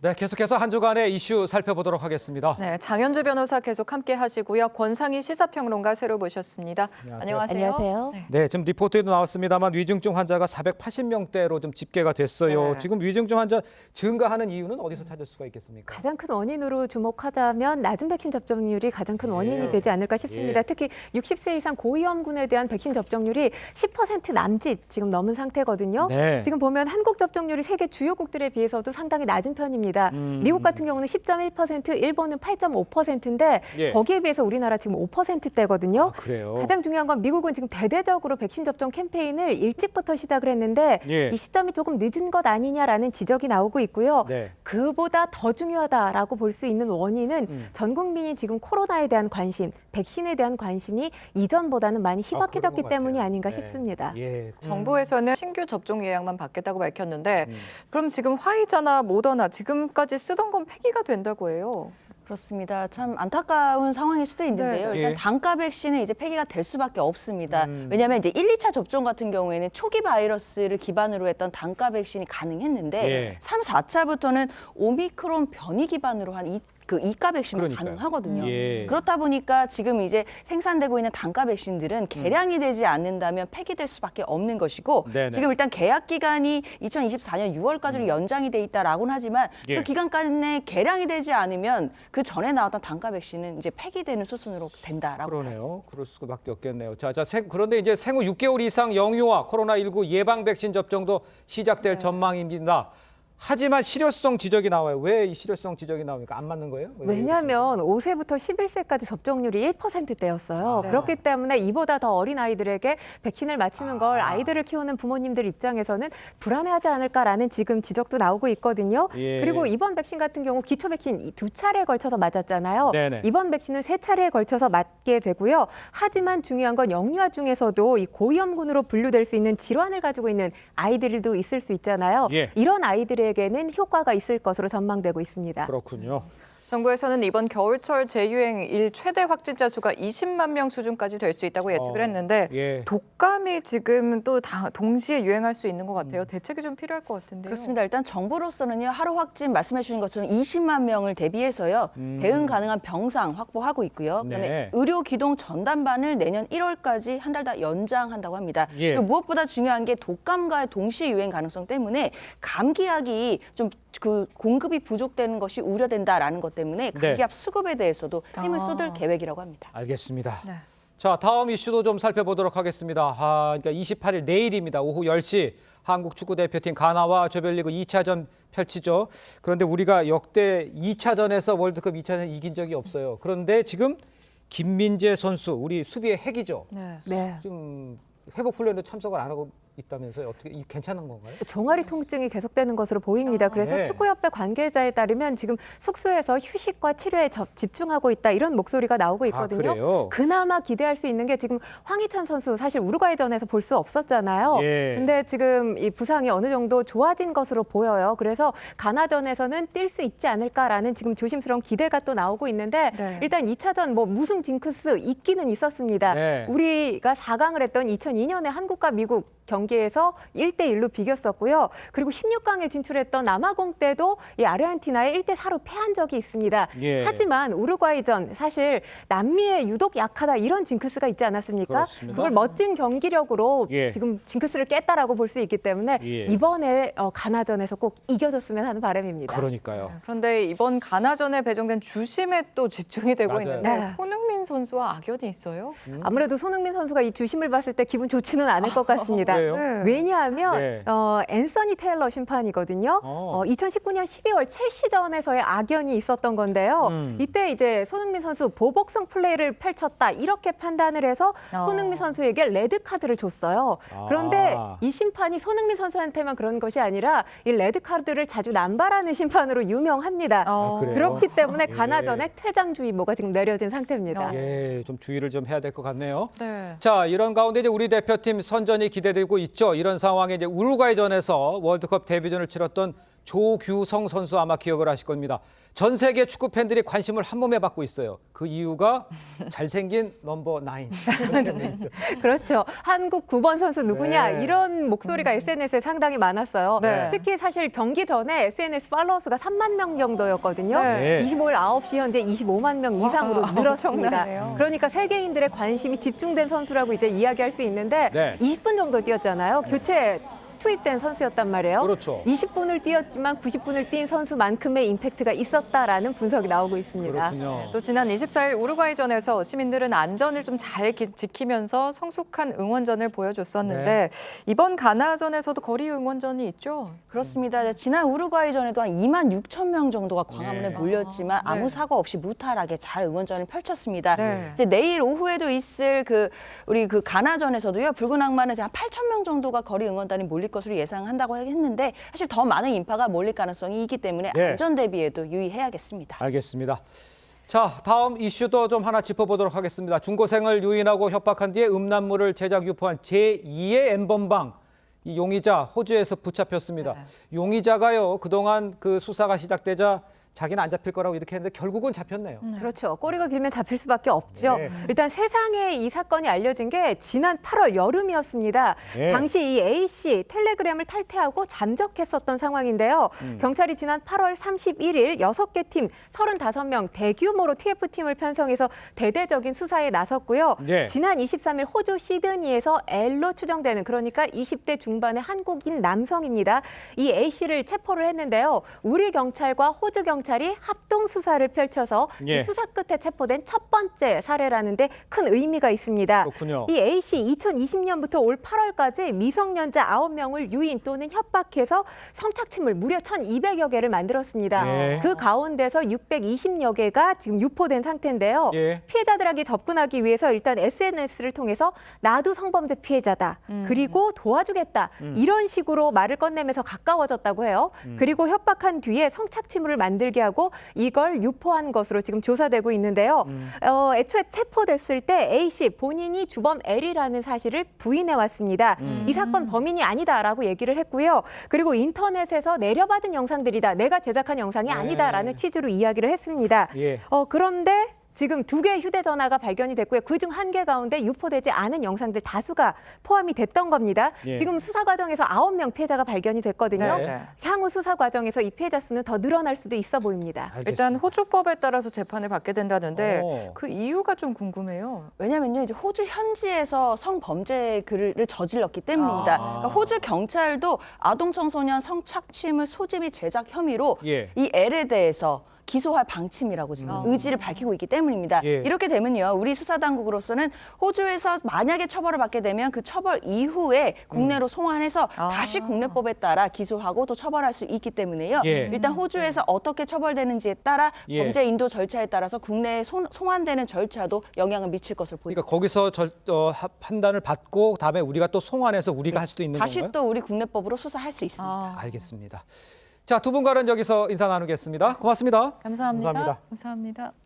네, 계속해서 한 주간의 이슈 살펴보도록 하겠습니다. 네, 장현주 변호사 계속 함께 하시고요. 권상희 시사평론가 새로 모셨습니다. 안녕하세요. 네, 지금 리포트에도 나왔습니다만 위중증 환자가 480명대로 좀 집계가 됐어요. 네. 지금 위중증 환자 증가하는 이유는 어디서 찾을 수가 있겠습니까? 가장 큰 원인으로 주목하자면 낮은 백신 접종률이 가장 큰 원인이 되지 않을까 싶습니다. 특히 60세 이상 고위험군에 대한 백신 접종률이 10% 남짓 지금 넘은 상태거든요. 네. 지금 보면 한국 접종률이 세계 주요국들에 비해서도 상당히 낮은 편입니다. 미국 같은 경우는 10.1%, 일본은 8.5%인데 예. 거기에 비해서 우리나라 지금 5%대거든요. 그래요? 가장 중요한 건 미국은 지금 대대적으로 백신 접종 캠페인을 일찍부터 시작을 했는데 예. 이 시점이 조금 늦은 것 아니냐라는 지적이 나오고 있고요. 네. 그보다 더 중요하다라고 볼 수 있는 원인은 전 국민이 지금 코로나에 대한 관심, 백신에 대한 관심이 이전보다는 많이 희박해졌기 그런 것 때문이 같아요. 아닌가 네. 싶습니다. 예. 정부에서는 신규 접종 예약만 받겠다고 밝혔는데 그럼 지금 화이자나 모더나 지금까지 쓰던 건 폐기가 된다고 해요. 그렇습니다. 참 안타까운 상황일 수도 있는데요. 네. 일단 예. 단가 백신은 이제 폐기가 될 수밖에 없습니다. 왜냐하면 이제 1, 2차 접종 같은 경우에는 초기 바이러스를 기반으로 했던 단가 백신이 가능했는데 예. 3, 4차부터는 오미크론 변이 기반으로 한 이가 백신만 그러니까요. 가능하거든요. 예. 그렇다 보니까 지금 이제 생산되고 있는 단가 백신들은 개량이 되지 않는다면 폐기될 수밖에 없는 것이고 네네. 지금 일단 계약 기간이 2024년 6월까지로 연장이 돼 있다라고는 하지만 예. 그 기간까지 개량이 되지 않으면 그 전에 나왔던 단가 백신은 이제 폐기되는 수순으로 된다라고 그러네요. 그럴 수밖에 없겠네요. 그런데 이제 생후 6개월 이상 영유아 코로나19 예방 백신 접종도 시작될 전망입니다. 하지만 실효성 지적이 나와요. 왜 이 실효성 지적이 나옵니까? 안 맞는 거예요? 왜 왜냐하면 5세부터 11세까지 접종률이 1%대였어요. 네. 그렇기 때문에 이보다 더 어린 아이들에게 백신을 맞추는 걸 아이들을 키우는 부모님들 입장에서는 불안해하지 않을까라는 지금 지적도 나오고 있거든요. 예. 그리고 이번 백신 같은 경우 기초 백신 2차례에 걸쳐서 맞았잖아요. 네네. 이번 백신은 3차례에 걸쳐서 맞게 되고요. 하지만 중요한 건 영유아 중에서도 이 고위험군으로 분류될 수 있는 질환을 가지고 있는 아이들도 있을 수 있잖아요. 예. 이런 아이들에게는 효과가 있을 것으로 전망되고 있습니다. 그렇군요. 정부에서는 이번 겨울철 재유행 일 최대 확진자 수가 20만 명 수준까지 될 수 있다고 예측을 했는데 예. 독감이 지금 또 동시에 유행할 수 있는 것 같아요. 대책이 좀 필요할 것 같은데요. 그렇습니다. 일단 정부로서는요, 하루 확진 말씀해 주신 것처럼 20만 명을 대비해서요, 대응 가능한 병상 확보하고 있고요. 그다음에 네. 의료 기동 전담반을 내년 1월까지 한 달 더 연장한다고 합니다. 예. 그리고 무엇보다 중요한 게 독감과의 동시 유행 가능성 때문에 감기약이 좀 그 공급이 부족되는 것이 우려된다라는 것 때문에 감기약 수급에 대해서도 힘을 쏟을 계획이라고 합니다. 알겠습니다. 네. 자, 다음 이슈도 좀 살펴보도록 하겠습니다. 그러니까 28일 내일입니다. 오후 10시 한국 축구대표팀 가나와 조별리그 2차전 펼치죠. 그런데 우리가 역대 2차전에서 월드컵 2차전 이긴 적이 없어요. 그런데 지금 김민재 선수, 우리 수비의 핵이죠. 네. 네. 지금 회복 훈련도 참석을 안 하고 있다면서요. 어떻게 괜찮은 건가요? 종아리 통증이 계속되는 것으로 보입니다. 그래서 네. 축구협회 관계자에 따르면 지금 숙소에서 휴식과 치료에 집중하고 있다 이런 목소리가 나오고 있거든요. 그래요? 그나마 기대할 수 있는 게 지금 황희찬 선수 사실 우루과이전에서 볼 수 없었잖아요. 예. 근데 지금 이 부상이 어느 정도 좋아진 것으로 보여요. 그래서 가나전에서는 뛸 수 있지 않을까라는 지금 조심스러운 기대가 또 나오고 있는데 네. 일단 2차전 뭐 무승 징크스 있기는 있었습니다. 네. 우리가 4강을 했던 2002년에 한국과 미국 경기에서 1대1로 비겼었고요. 그리고 16강에 진출했던 남아공 때도 이 아르헨티나에 1대4로 패한 적이 있습니다. 예. 하지만 우루과이전 사실 남미에 유독 약하다 이런 징크스가 있지 않았습니까? 그렇습니다. 그걸 멋진 경기력으로 예. 지금 징크스를 깼다라고 볼 수 있기 때문에 예. 이번에 가나전에서 꼭 이겨줬으면 하는 바람입니다. 그러니까요. 그런데 이번 가나전에 배정된 주심에 또 집중이 되고 맞아요. 있는데 네. 손흥민 선수와 악연이 있어요? 아무래도 손흥민 선수가 이 주심을 봤을 때 기분 좋지는 않을 것 같습니다. 왜요? 네. 왜냐하면 네. 앤서니 테일러 심판이거든요. 2019년 12월 첼시전에서의 악연이 있었던 건데요. 이때 이제 손흥민 선수 보복성 플레이를 펼쳤다 이렇게 판단을 해서 손흥민 선수에게 레드 카드를 줬어요. 그런데 이 심판이 손흥민 선수한테만 그런 것이 아니라 이 레드 카드를 자주 남발하는 심판으로 유명합니다. 그래요? 그렇기 때문에 예. 가나전에 퇴장주의보가 지금 내려진 상태입니다. 예, 좀 주의를 좀 해야 될 것 같네요. 네. 자, 이런 가운데 이제 우리 대표팀 선전이 기대되고 있죠. 이런 상황에 이제 우루과이전에서 월드컵 데뷔전을 치렀던 조규성 선수 아마 기억을 하실 겁니다. 전 세계 축구 팬들이 관심을 한 몸에 받고 있어요. 그 이유가 잘생긴 넘버 9. 그렇죠. 한국 9번 선수 누구냐 네. 이런 목소리가 SNS에 상당히 많았어요. 네. 특히 사실 경기 전에 SNS 팔로워 수가 3만 명 정도였거든요. 네. 25일 9시 현재 25만 명 이상으로 와, 늘었습니다. 엄청나네요. 그러니까 세계인들의 관심이 집중된 선수라고 이제 이야기할 수 있는데 네. 20분 정도 뛰었잖아요. 교체 투입된 선수였단 말이에요. 그렇죠. 20분을 뛰었지만 90분을 뛴 선수만큼의 임팩트가 있었다라는 분석이 나오고 있습니다. 그렇군요. 또 지난 24일 우루과이전에서 시민들은 안전을 좀 잘 지키면서 성숙한 응원전을 보여줬었는데 이번 가나전에서도 거리 응원전이 있죠? 그렇습니다. 지난 우루과이전에도 한 2만 6천 명 정도가 광화문에 네. 몰렸지만 아무 네. 사고 없이 무탈하게 잘 응원전을 펼쳤습니다. 네. 이제 내일 오후에도 있을 우리 가나전에서도요. 붉은 악마는 이제 한 8천 명 정도가 거리 응원단이 몰릴 것으로 예상한다고 했는데 사실 더 많은 인파가 몰릴 가능성이 있기 때문에 네. 안전 대비에도 유의해야겠습니다. 알겠습니다. 자, 다음 이슈도 좀 하나 짚어보도록 하겠습니다. 중고생을 유인하고 협박한 뒤에 음란물을 제작 유포한 제2의 N번방. 이 용의자 호주에서 붙잡혔습니다. 용의자가요, 그동안 그 수사가 시작되자 자기는 안 잡힐 거라고 이렇게 했는데 결국은 잡혔네요. 그렇죠. 꼬리가 길면 잡힐 수밖에 없죠. 네. 일단 세상에 이 사건이 알려진 게 지난 8월 여름이었습니다. 네. 당시 이 A씨 텔레그램을 탈퇴하고 잠적했었던 상황인데요. 경찰이 지난 8월 31일 6개 팀 35명 대규모로 TF팀을 편성해서 대대적인 수사에 나섰고요. 네. 지난 23일 호주 시드니에서 L로 추정되는 그러니까 20대 중반의 한국인 남성입니다. 이 A씨를 체포를 했는데요. 우리 경찰과 호주 경찰이 합동 수사를 펼쳐서 예. 이 수사 끝에 체포된 첫 번째 사례라는데 큰 의미가 있습니다. 그렇군요. 이 A씨 2020년부터 올 8월까지 미성년자 9명을 유인 또는 협박해서 성착취물 무려 1,200여 개를 만들었습니다. 예. 그 가운데서 620여 개가 지금 유포된 상태인데요. 예. 피해자들에게 접근하기 위해서 일단 SNS를 통해서 나도 성범죄 피해자다. 그리고 도와주겠다. 이런 식으로 말을 꺼내면서 가까워졌다고 해요. 그리고 협박한 뒤에 성착취물을 만들게 하고 이걸 유포한 것으로 지금 조사되고 있는데요. 애초에 체포됐을 때 A씨 본인이 주범 L이라는 사실을 부인해 왔습니다. 이 사건 범인이 아니다라고 얘기를 했고요. 그리고 인터넷에서 내려받은 영상들이다. 내가 제작한 영상이 아니다라는 취지로 이야기를 했습니다. 예. 그런데 지금 2개의 휴대전화가 발견이 됐고요. 그중 1개 가운데 유포되지 않은 영상들 다수가 포함이 됐던 겁니다. 예. 지금 수사 과정에서 9명 피해자가 발견이 됐거든요. 네. 향후 수사 과정에서 이 피해자 수는 더 늘어날 수도 있어 보입니다. 알겠습니다. 일단 호주법에 따라서 재판을 받게 된다는데 오. 그 이유가 좀 궁금해요. 왜냐면요, 이제 호주 현지에서 성범죄를 저질렀기 때문입니다. 그러니까 호주 경찰도 아동 청소년 성착취물 소지 및 제작 혐의로 예. 이 L에 대해서 기소할 방침이라고 지금 의지를 밝히고 있기 때문입니다. 예. 이렇게 되면요, 우리 수사당국으로서는 호주에서 만약에 처벌을 받게 되면 그 처벌 이후에 국내로 송환해서 다시 국내법에 따라 기소하고 또 처벌할 수 있기 때문에요. 예. 일단 호주에서 어떻게 처벌되는지에 따라 예. 범죄 인도 절차에 따라서 국내에 송환되는 절차도 영향을 미칠 것으로 보입니다. 그러니까 거기서 판단을 받고 다음에 우리가 또 송환해서 우리가 할 수도 있는 다시 건가요? 또 우리 국내법으로 수사할 수 있습니다. 알겠습니다. 자, 두 분과는 여기서 인사 나누겠습니다. 고맙습니다. 감사합니다. 감사합니다. 감사합니다.